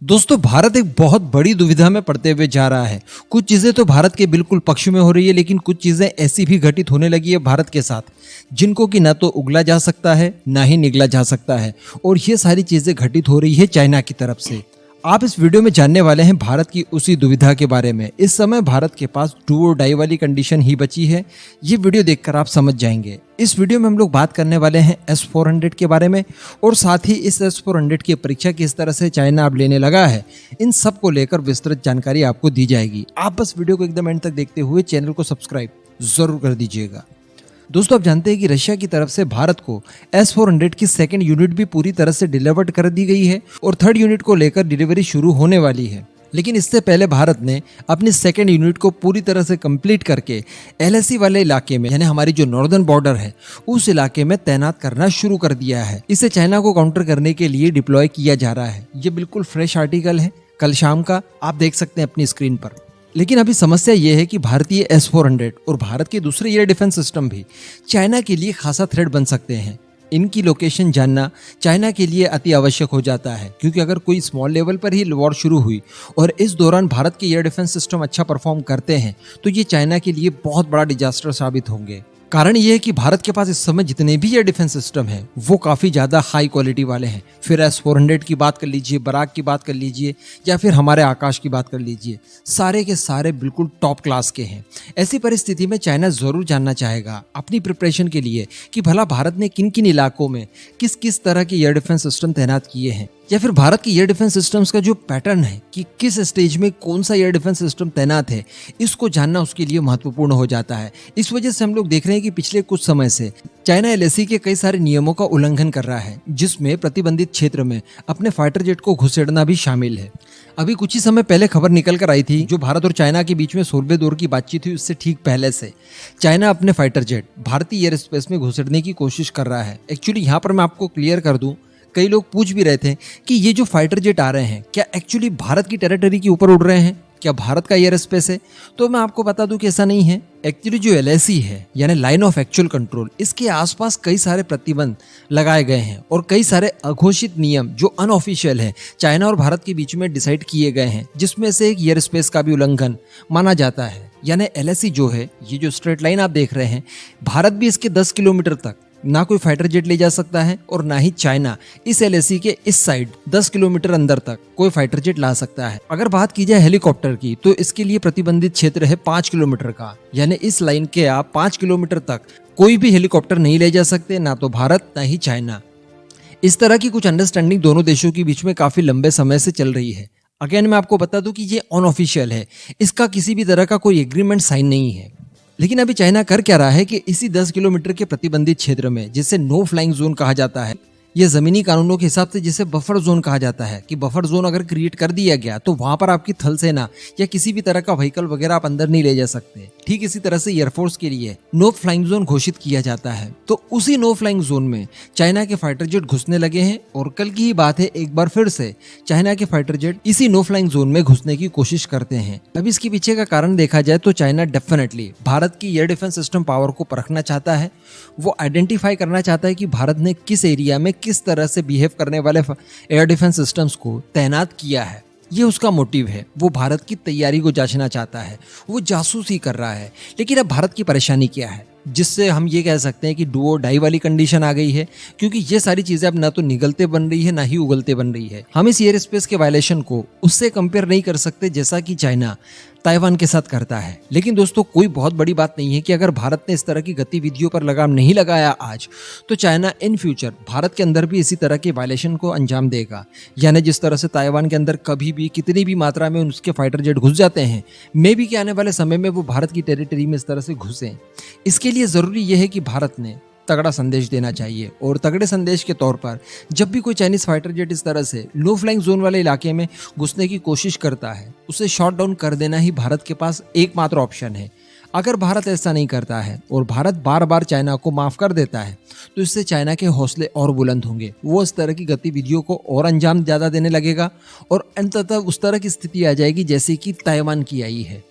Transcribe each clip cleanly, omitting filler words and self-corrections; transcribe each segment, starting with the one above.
दोस्तों, भारत एक बहुत बड़ी दुविधा में पड़ते हुए जा रहा है। कुछ चीजें तो भारत के बिल्कुल पक्ष में हो रही है, लेकिन कुछ चीजें ऐसी भी घटित होने लगी है भारत के साथ, जिनको कि ना तो उगला जा सकता है, ना ही निगला जा सकता है। और ये सारी चीजें घटित हो रही है चाइना की तरफ से। आप इस वीडियो में जानने वाले हैं भारत की उसी दुविधा के बारे में। इस समय भारत के पास डू और डाई वाली कंडीशन ही बची है। ये वीडियो देखकर आप समझ जाएंगे। इस वीडियो में हम लोग बात करने वाले हैं S-400 के बारे में, और साथ ही इस S-400 की परीक्षा किस तरह से चाइना अब लेने लगा है, इन सब को लेकर विस्तृत जानकारी आपको दी जाएगी। आप बस वीडियो को एकदम एंड तक देखते हुए चैनल को सब्सक्राइब जरूर कर दीजिएगा। दोस्तों, आप जानते हैं कि रशिया की तरफ से भारत को S-400 की सेकंड यूनिट भी पूरी तरह से डिलीवर्ड कर दी गई है और थर्ड यूनिट को लेकर डिलीवरी शुरू होने वाली है। लेकिन इससे पहले भारत ने अपनी सेकंड यूनिट को पूरी तरह से कंप्लीट करके LAC वाले इलाके में, यानी हमारी जो नॉर्दर्न बॉर्डर है, उस इलाके में तैनात करना शुरू कर दिया है। इसे चाइना को काउंटर करने के लिए डिप्लॉय किया जा रहा है। ये बिल्कुल फ्रेश आर्टिकल है, कल शाम का, आप देख सकते हैं अपनी स्क्रीन पर। लेकिन अभी समस्या ये है कि भारतीय S-400 और भारत के दूसरे एयर डिफेंस सिस्टम भी चाइना के लिए खासा थ्रेट बन सकते हैं। इनकी लोकेशन जानना चाइना के लिए अति आवश्यक हो जाता है, क्योंकि अगर कोई स्मॉल लेवल पर ही वॉर शुरू हुई और इस दौरान भारत के एयर डिफेंस सिस्टम अच्छा परफॉर्म करते हैं, तो ये चाइना के लिए बहुत बड़ा डिजास्टर साबित होंगे। कारण ये है कि भारत के पास इस समय जितने भी एयर डिफेंस सिस्टम हैं, वो काफ़ी ज़्यादा हाई क्वालिटी वाले हैं। फिर S-400 की बात कर लीजिए, बराक की बात कर लीजिए, या फिर हमारे आकाश की बात कर लीजिए, सारे के सारे बिल्कुल टॉप क्लास के हैं। ऐसी परिस्थिति में चाइना ज़रूर जानना चाहेगा अपनी प्रिपरेशन के लिए कि भला भारत ने किन किन इलाकों में किस किस तरह के एयर डिफेंस सिस्टम तैनात किए हैं, या फिर भारत के एयर डिफेंस सिस्टम्स का जो पैटर्न है कि किस स्टेज में कौन सा एयर डिफेंस सिस्टम तैनात है, इसको जानना उसके लिए महत्वपूर्ण हो जाता है। इस वजह से हम लोग देख रहे हैं कि पिछले कुछ समय से चाइना LAC के कई सारे नियमों का उल्लंघन कर रहा है, जिसमें प्रतिबंधित क्षेत्र में अपने फाइटर जेट को घुसेड़ना भी शामिल है। अभी कुछ ही समय पहले खबर निकल कर आई थी, जो भारत और चाइना के बीच में 16वें दौर की बातचीत हुई, उससे ठीक पहले से चाइना अपने फाइटर जेट भारतीय एयर स्पेस में घुसेड़ने की कोशिश कर रहा है। एक्चुअली यहाँ पर मैं आपको क्लियर कर दूं, कई लोग पूछ भी रहे थे कि ये जो फाइटर जेट आ रहे हैं, क्या एक्चुअली भारत की टेरिटरी के ऊपर उड़ रहे हैं, क्या भारत का एयर स्पेस है? तो मैं आपको बता दूं कि ऐसा नहीं है। एक्चुअली जो LAC है, यानी लाइन ऑफ एक्चुअल कंट्रोल, इसके आसपास कई सारे प्रतिबंध लगाए गए हैं और कई सारे अघोषित नियम जो अनऑफिशियल है, चाइना और भारत के बीच में डिसाइड किए गए हैं, जिसमें से एक एयर स्पेस का भी उल्लंघन माना जाता है। यानी LAC जो है, ये जो स्ट्रेट लाइन आप देख रहे हैं, भारत भी इसके 10 किलोमीटर तक ना कोई फाइटर जेट ले जा सकता है, और ना ही चाइना इस LAC के इस साइड 10 किलोमीटर अंदर तक कोई फाइटर जेट ला सकता है। अगर बात की जाए हेलीकॉप्टर की, तो इसके लिए प्रतिबंधित क्षेत्र है 5 किलोमीटर का, यानी इस लाइन के आप 5 किलोमीटर तक कोई भी हेलीकॉप्टर नहीं ले जा सकते, ना तो भारत ना ही चाइना। इस तरह की कुछ अंडरस्टैंडिंग दोनों देशों के बीच में काफी लंबे समय से चल रही है। अगेन मैं आपको बता दूं कि ये अनऑफिशियल है, इसका किसी भी तरह का कोई एग्रीमेंट साइन नहीं है। लेकिन अभी चाइना कर क्या रहा है कि इसी 10 किलोमीटर के प्रतिबंधित क्षेत्र में, जिसे नो फ्लाइंग जोन कहा जाता है, ये जमीनी कानूनों के हिसाब से जिसे बफर जोन कहा जाता है, कि बफर जोन अगर क्रिएट कर दिया गया तो वहां पर आपकी थल सेना या किसी भी तरह का व्हीकल वगैरह आप अंदर नहीं ले जा सकते। ठीक इसी तरह से एयरफोर्स के लिए नो फ्लाइंग जोन घोषित किया जाता है। तो उसी नो फ्लाइंग जोन में चाइना के फाइटर जेट घुसने लगे हैं, और कल की ही बात है, एक बार फिर से चाइना के फाइटर जेट इसी नो फ्लाइंग जोन में घुसने की कोशिश करते हैं। अब इसके पीछे का कारण देखा जाए तो चाइना डेफिनेटली भारत की एयर डिफेंस सिस्टम पावर को परखना चाहता है। वो आइडेंटिफाई करना चाहता है कि भारत ने किस एरिया में किस तरह से बिहेव करने वाले एयर डिफेंस सिस्टम्स को तैनात किया है। ये उसका मोटिव है। वो भारत की तैयारी को जांचना चाहता है, वो जासूसी कर रहा है। लेकिन अब भारत की परेशानी क्या है, जिससे हम ये कह सकते हैं कि डू और डाई वाली कंडीशन आ गई है, क्योंकि ये सारी चीजें अब ना तो निगलते बन रही है, ना ही उगलते बन रही है। हम इस एयर स्पेस के वायलेशन को उससे कंपेयर नहीं कर सकते जैसा कि चाइना ताइवान के साथ करता है। लेकिन दोस्तों, कोई बहुत बड़ी बात नहीं है कि अगर भारत ने इस तरह की गतिविधियों पर लगाम नहीं लगाया आज, तो चाइना इन फ्यूचर भारत के अंदर भी इसी तरह के वायलेशन को अंजाम देगा। यानी जिस तरह से ताइवान के अंदर कभी भी कितनी भी मात्रा में उसके फाइटर जेट घुस जाते हैं, मे बी कि आने वाले समय में वो भारत की टेरिटरी में इस तरह से घुसे। इसके लिए जरूरी यह है कि भारत ने तगड़ा संदेश देना चाहिए, और तगड़े संदेश के तौर पर जब भी कोई चाइनीज फाइटर जेट इस तरह से लो फ्लाइंग जोन वाले इलाके में घुसने की कोशिश करता है, उसे शॉट डाउन कर देना ही भारत के पास एकमात्र ऑप्शन है। अगर भारत ऐसा नहीं करता है और भारत बार बार चाइना को माफ कर देता है, तो इससे चाइना के हौसले और बुलंद होंगे। वो इस तरह की गतिविधियों को और अंजाम ज़्यादा देने लगेगा, और अंततः उस तरह की स्थिति आ जाएगी जैसे कि ताइवान की आई है।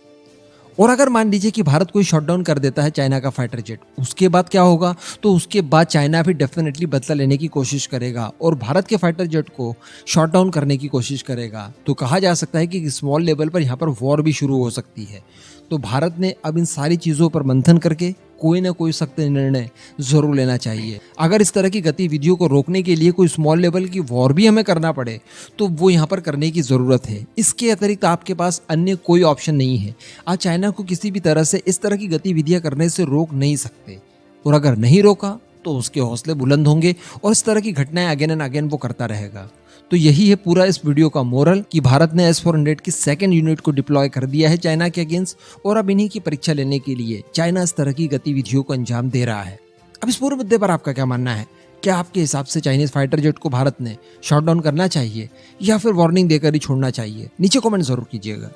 और अगर मान लीजिए कि भारत कोई शॉटडाउन कर देता है चाइना का फाइटर जेट, उसके बाद क्या होगा? तो उसके बाद चाइना भी डेफिनेटली बदला लेने की कोशिश करेगा और भारत के फाइटर जेट को शॉट डाउन करने की कोशिश करेगा। तो कहा जा सकता है कि स्मॉल लेवल पर यहाँ पर वॉर भी शुरू हो सकती है। तो भारत ने अब इन सारी चीज़ों पर मंथन करके कोई ना कोई सख्त निर्णय जरूर लेना चाहिए। अगर इस तरह की गतिविधियों को रोकने के लिए कोई स्मॉल लेवल की वॉर भी हमें करना पड़े तो वो यहाँ पर करने की ज़रूरत है। इसके अतिरिक्त आपके पास अन्य कोई ऑप्शन नहीं है। आज चाइना को किसी भी तरह से इस तरह की गतिविधियां करने से रोक नहीं सकते, और अगर नहीं रोका तो उसके हौसले बुलंद होंगे और इस तरह की घटनाएं अगेन एंड अगेन वो करता रहेगा। तो यही है पूरा इस वीडियो का मोरल कि भारत ने S-400 की सेकंड यूनिट को डिप्लॉय कर दिया है चाइना के अगेंस्ट, और अब इन्हीं की परीक्षा लेने के लिए चाइना इस तरह की गतिविधियों को अंजाम दे रहा है। अब इस पूरे मुद्दे पर आपका क्या मानना है? क्या आपके हिसाब से चाइनीज फाइटर जेट को भारत ने शॉट डाउन करना चाहिए या फिर वार्निंग देकर ही छोड़ना चाहिए? नीचे कमेंट जरूर कीजिएगा।